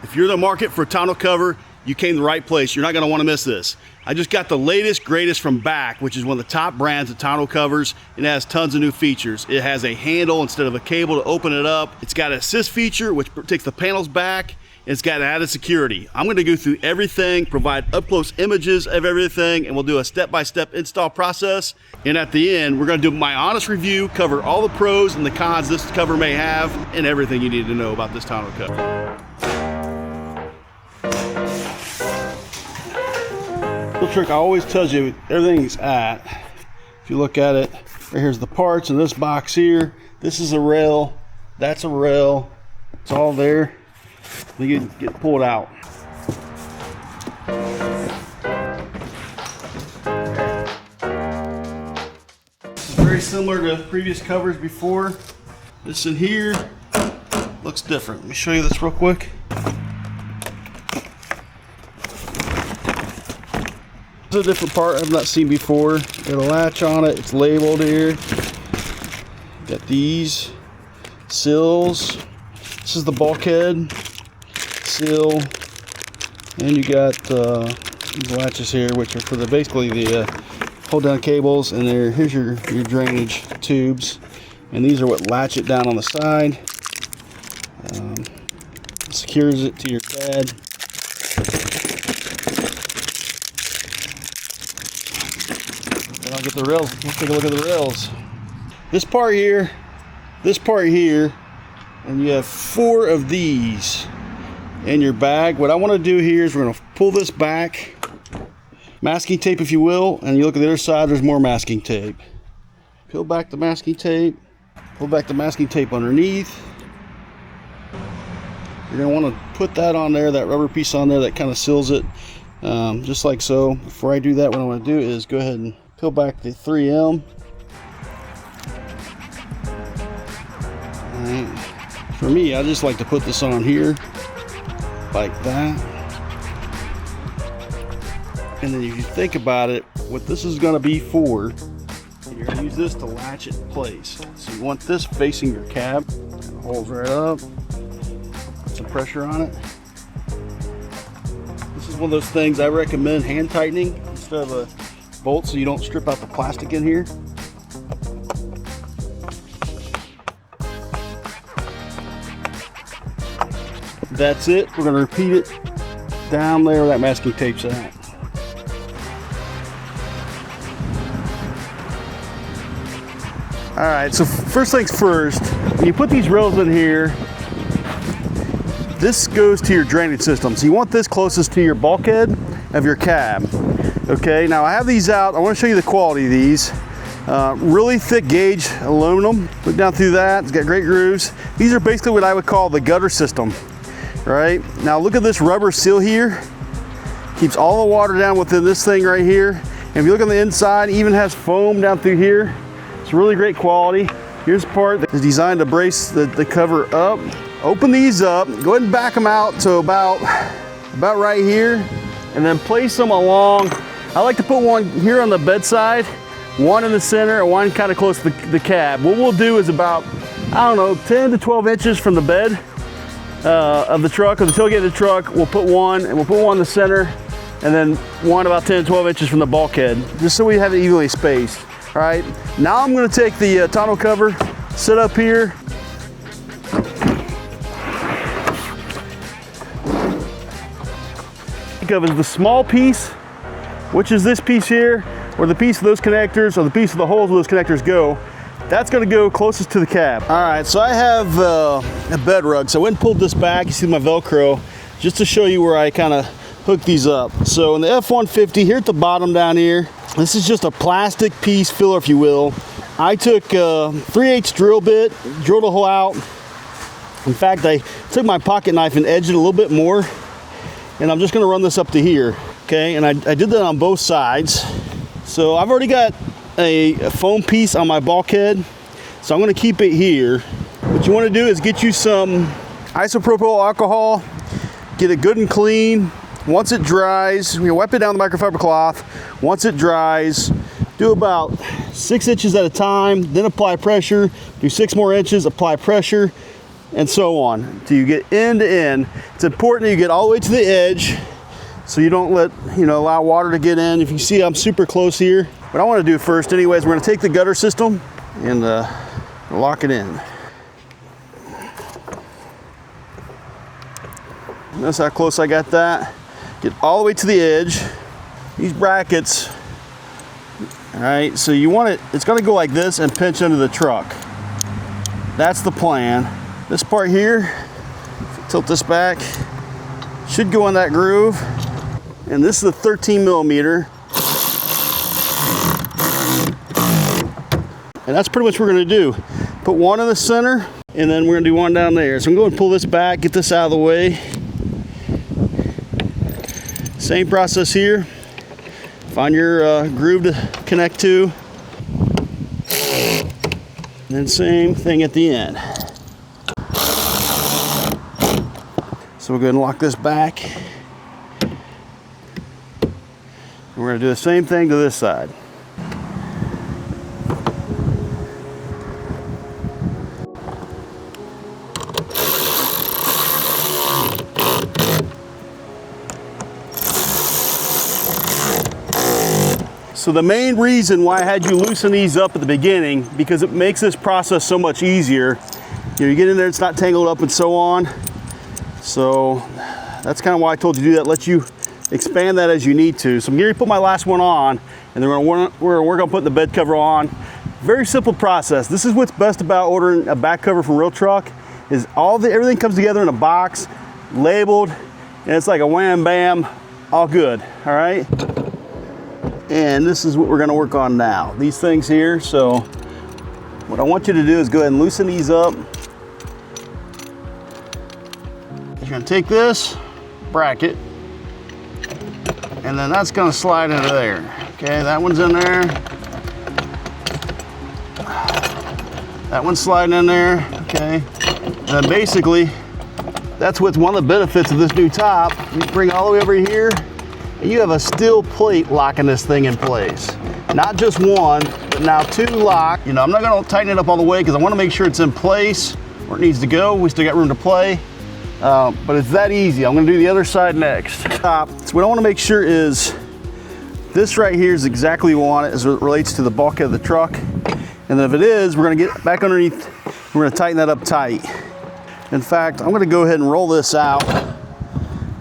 If you're in the market for a tonneau cover, you came to the right place. You're not gonna wanna miss this. I just got the latest, greatest from Back, which is one of the top brands of tonneau covers. It has tons of new features. It has a handle instead of a cable to open it up. It's got an assist feature, which takes the panels back. It's got added security. I'm gonna go through everything, provide up-close images of everything, and we'll do a step-by-step install process. And at the end, we're gonna do my honest review, cover all the pros and the cons this cover may have, and everything you need to know about this tonneau cover. Little trick I always tells you everything's at. If you look at it, right here's the parts in this box here. This is a rail, that's a rail. It's all there. They get pulled out. It's very similar to previous covers before. This in here looks different. Let me show you this real quick. This is a different part I've not seen before. Got a latch on it. It's labeled here. Got these sills. This is the bulkhead sill, and you got these latches here, which are for the basically the hold down cables, and here's your drainage tubes, and these are what latch it down on the side. Secures it to your bed. And I'll get the rails. Let's take a look at the rails. This part here, and you have 4 of these in your bag. What I want to do here is we're going to pull this back, masking tape if you will, and you look at the other side, there's more masking tape. Peel back the masking tape, pull back the masking tape underneath. You're going to want to put that on there, that rubber piece on there that kind of seals it, just like so. Before I do that, what I want to do is go ahead and peel back the 3M. Alright. For me, I just like to put this on here like that, and then if you think about it, what this is going to be for, you're going to use this to latch it in place. So you want this facing your cab. It holds right up. Put some pressure on it. This is one of those things I recommend hand tightening instead of a bolt, so you don't strip out the plastic in here. That's it. We're going to repeat it down there where that masking tape's at. Alright, so first things first, when you put these rails in here, this goes to your drainage system. So you want this closest to your bulkhead of your cab. Okay, now I have these out. I want to show you the quality of these. Really thick gauge aluminum. Look down through that. It's got great grooves. These are basically what I would call the gutter system. Right now, look at this rubber seal here. Keeps all the water down within this thing right here. And if you look on the inside, it even has foam down through here. It's really great quality. Here's the part that is designed to brace the cover up. Open these up. Go ahead and back them out to about right here, and then place them along. I like to put one here on the bedside, one in the center, and one kind of close to the cab. What we'll do is about, I don't know, 10 to 12 inches from the bed of the truck, or the tailgate of the truck. We'll put one, and we'll put one in the center, and then one about 10 to 12 inches from the bulkhead, just so we have it evenly spaced. All right, now I'm going to take the tonneau cover, sit up here. Think of as the small piece, which is this piece here, where the piece of those connectors, or the piece of the holes where those connectors go. That's going to go closest to the cab. All right, so I have a bed rug. So I went and pulled this back. You see my Velcro, just to show you where I kind of hook these up. So in the F-150, here at the bottom down here, this is just a plastic piece filler, if you will. I took a 3/8 drill bit, drilled a hole out. In fact, I took my pocket knife and edged it a little bit more, and I'm just going to run this up to here. Okay, and I did that on both sides. So I've already got a foam piece on my bulkhead, so I'm going to keep it here. What you want to do is get you some isopropyl alcohol, get it good and clean. Once it dries, you wipe it down with the microfiber cloth. Once it dries, do about 6 inches at a time, then apply pressure. Do 6 more inches, apply pressure. and so on until you get end to end. It's important that you get all the way to the edge so you don't allow water to get in. If you see, I'm super close here. What I want to do first anyways, we're going to take the gutter system and lock it in. Notice how close I got that. Get all the way to the edge. These brackets, all right, so you want it, it's gonna go like this and pinch under the truck. That's the plan. This part here, tilt this back, should go in that groove. And this is a 13 millimeter. And that's pretty much what we're gonna do. Put one in the center, and then we're gonna do one down there. So I'm going to pull this back, get this out of the way. Same process here. Find your groove to connect to. And then same thing at the end. So we'll go ahead and lock this back. And we're going to do the same thing to this side. So the main reason why I had you loosen these up at the beginning, because it makes this process so much easier. You get in there, it's not tangled up and so on. So that's kind of why I told you to do that, let you expand that as you need to. So I'm going to put my last one on, and then we're going to put the bed cover on. Very simple process. This is what's best about ordering a back cover from Real Truck, is everything comes together in a box, labeled, and it's like a wham bam, all good, all right? And this is what we're going to work on now, these things here. So what I want you to do is go ahead and loosen these up. You're going to take this bracket, and then that's going to slide into there. Okay, that one's in there. That one's sliding in there. Okay, and then basically that's what's one of the benefits of this new top. You bring it all the way over here, and you have a steel plate locking this thing in place. Not just one, but now two lock. I'm not gonna tighten it up all the way because I wanna make sure it's in place where it needs to go. We still got room to play, but it's that easy. I'm gonna do the other side next. So what I wanna make sure is this right here is exactly what we want it as it relates to the bulkhead of the truck. And then if it is, we're gonna get back underneath, we're gonna tighten that up tight. In fact, I'm gonna go ahead and roll this out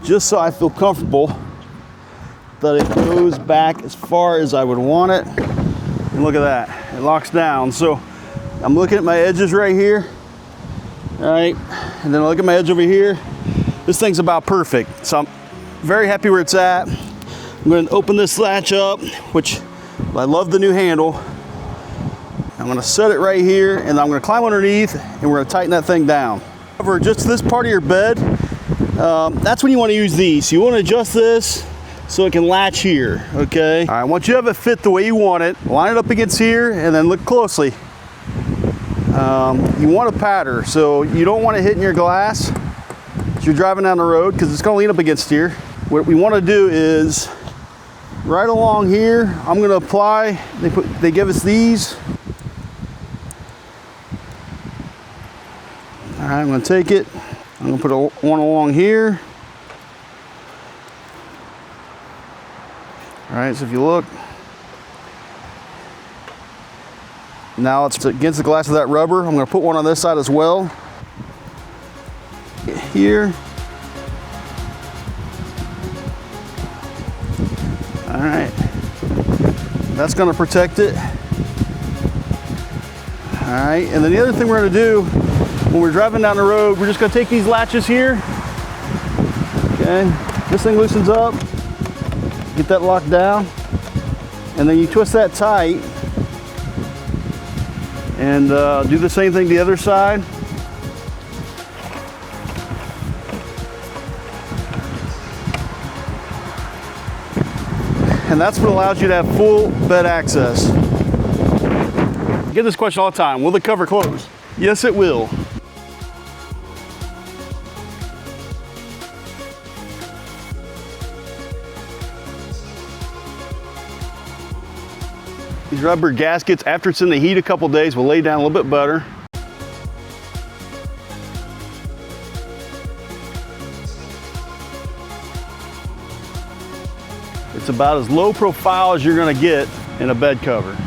just so I feel comfortable that it goes back as far as I would want it. And look at that, it locks down. So I'm looking at my edges right here, all right? And then I look at my edge over here. This thing's about perfect. So I'm very happy where it's at. I'm gonna open this latch up, which I love the new handle. I'm gonna set it right here, and I'm gonna climb underneath, and we're gonna tighten that thing down. However, just this part of your bed, that's when you wanna use these. So you wanna adjust this so it can latch here, okay? All right, once you have it fit the way you want it, line it up against here, and then look closely. You want a pattern, so you don't want it hitting your glass as you're driving down the road, because it's gonna lean up against here. What we wanna do is, right along here, I'm gonna apply, they give us these. All right, I'm gonna take it, I'm gonna put one along here. All right, so if you look, now it's against the glass of that rubber. I'm gonna put one on this side as well. Here. All right, that's gonna protect it. All right, and then the other thing we're gonna do when we're driving down the road, we're just gonna take these latches here. Okay, this thing loosens up. Get that locked down, and then you twist that tight, and do the same thing the other side. And that's what allows you to have full bed access. I get this question all the time, will the cover close? Yes, it will. These rubber gaskets, after it's in the heat a couple days, will lay down a little bit better. It's about as low profile as you're gonna get in a bed cover.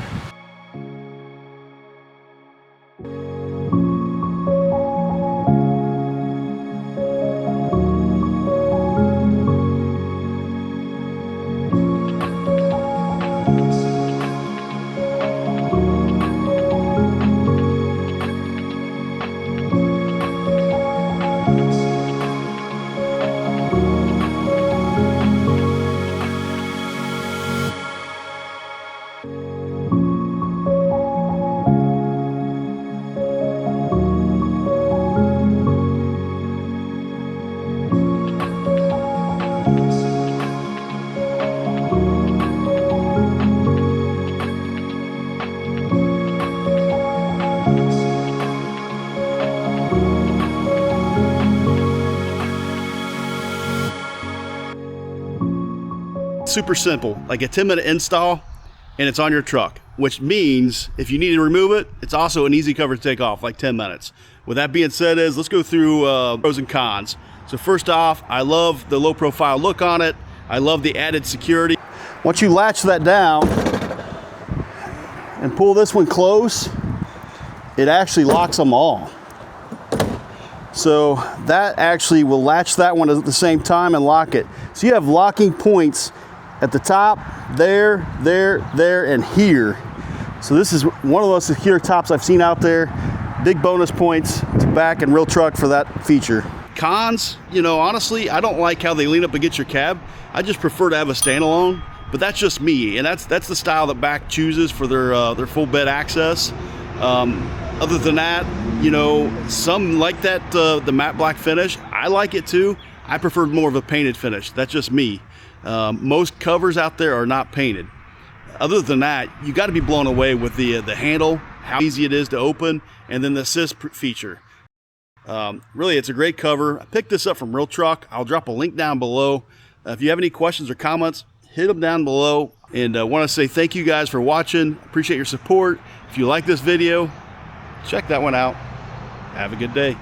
Super simple, like a 10-minute install and it's on your truck, which means if you need to remove it, it's also an easy cover to take off, like 10 minutes. With that being said, let's go through pros and cons. So first off, I love the low profile look on it. I love the added security. Once you latch that down and pull this one close, it actually locks them all. So that actually will latch that one at the same time and lock it. So you have locking points at the top, there, and here. So this is one of the most secure tops I've seen out there. Big bonus points to back and real truck for that feature. Cons, you know, honestly, I don't like how they lean up against your cab. I just prefer to have a standalone, but that's just me, and that's the style that Back chooses for their full bed access. Other than that, you know, some like that the matte black finish. I like it too. I prefer more of a painted finish. That's just me. Most covers out there are not painted. Other than that, you got to be blown away with the handle, how easy it is to open, and then the assist feature. Really, it's a great cover. I picked this up from Real Truck. I'll drop a link down below. If you have any questions or comments, hit them down below. And I want to say thank you guys for watching. Appreciate your support. If you like this video, check that one out. Have a good day.